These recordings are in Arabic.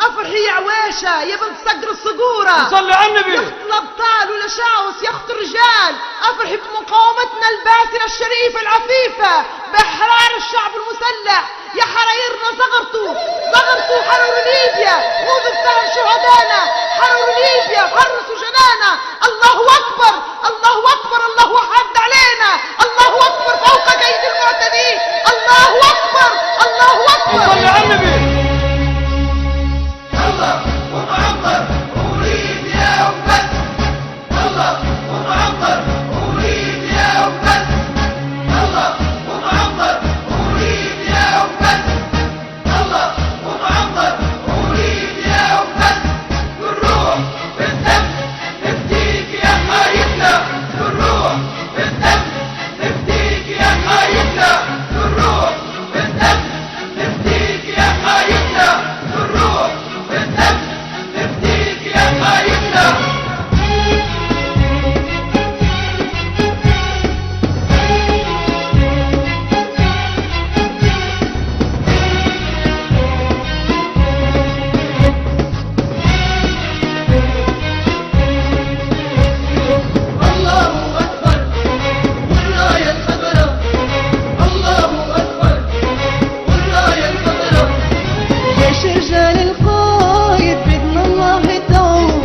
افرحي يا عويشة يا بنت صقر الصقورة، صلي على النبي. يا اخت الابطال والاشاوس، يا اخت الرجال، افرحي بمقاومتنا الباسلة الشريفة العفيفة باحرار الشعب المسلح. يا حرايرنا زغرتوا حرروا ليبيا، خذوا بسهم شهدانا، حرروا ليبيا، حرسوا جنانا. الله اكبر الله اكبر، الله حد علينا، الله اكبر فوق كيد المعتدين، الله اكبر الله اكبر. صلي على النبي. الله ومعمر أريد يا أمت، الله ومعمر أريد يا أمت، الله ومعمر أريد يا أمت، الله ومعمر أريد يا أمت. بالروح بالدم نفديك يا حايتنا، بالروح بالدم نفديك يا حايتنا، بالروح بالدم نفديك يا حايتنا، بالروح بالدم نفديك يا حايتنا. الله أكبر والراية الخضراء، الله أكبر والراية الخضراء. جيش رجال القايد بدنا الله تعود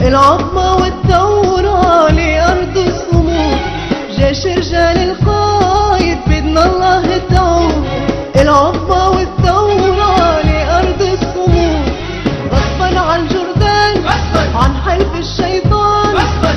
العظمة والثورة لأرض الصمود. جيش رجال القايد بدنا الله تعود العظمة والثورة لأرض الصمود. غصبا عن جردان عن حلف الشيطان، غصبا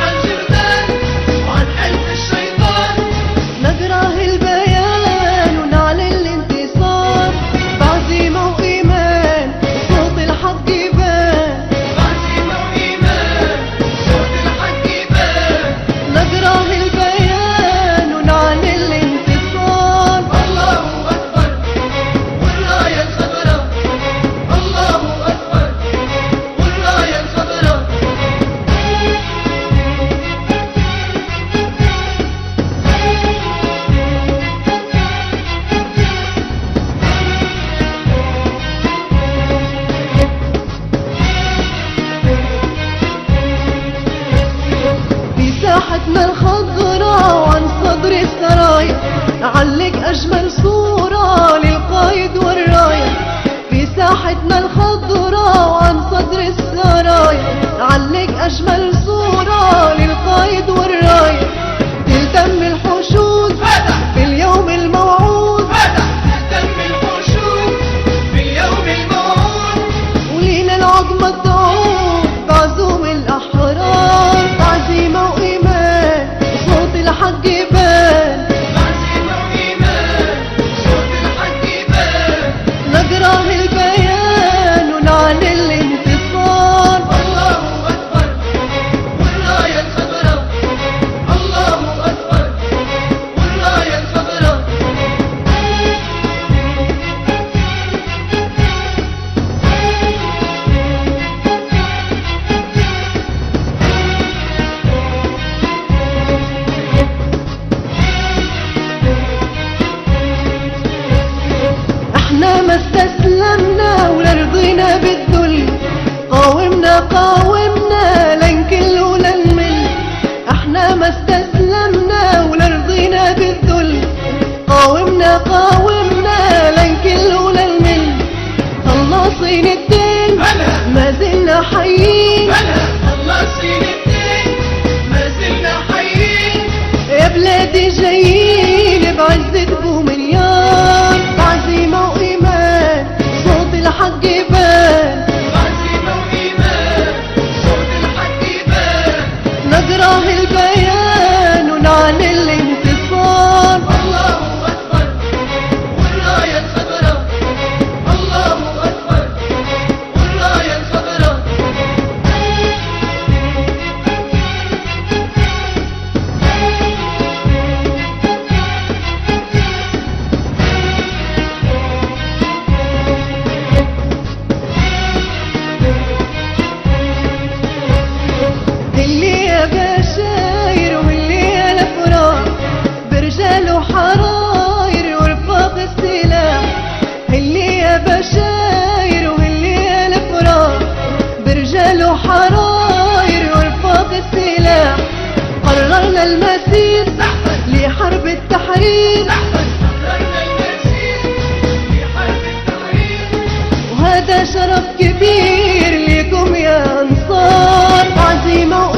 عن جردان وعن حلف الشيطان. نقرأ البيان ونعلن الانتصار بعزيمة وإيمان صوت الحق يبان، بعزيمة وإيمان صوت الحق يبان. نقرأ البيان ونعلن الانتصار. الله أكبر والراية الخضراء، الله أكبر والراية الخضراء. في ساحتنا الخضراء وعن صدر السرايا نعلق أجمل صورة للقايد والراية. في ساحتنا الخضراء وعن صدر السرايا نعلق أجمل صورة للقايد والراية. تلتم الحشود في اليوم الموعود، دم الحشود في اليوم الموعود. ولينا العظمة تعود بعزوم الأحرار بعزيمة وإيمان وصوت الحق يبان، بعزيمة وإيمان صوت الحق يبان. نقرأ البيان ونعلن الانتصار. الله أكبر والراية الخضراء، الله أكبر والراية الخضراء. احنا ما استسلمنا ولا رضينا بالذل، قاومنا لن كل ولا نمل. احنا ما استسلمنا ولا رضينا بالذل، قاومنا لن كل ولا نمل. خلصين الدين ما زلنا حيين، خلصين الدين ما زلنا حيين. يا بلادي جايين بعزة بومليان بعزيمة وإيمان صوت الحق يبان، بعزيمة وإيمان صوت الحق يبان. نقرأ البيان ونعلن الانتصار. الله أكبر والراية الخضراء، الله أكبر والراية الخضراء. حراير ورفاق السلاح اللي يا بشاير التحرير، نحن استقررنا المسير في حرب التحرير، وهذا شرف كبير لكم يا أنصار. عزيمة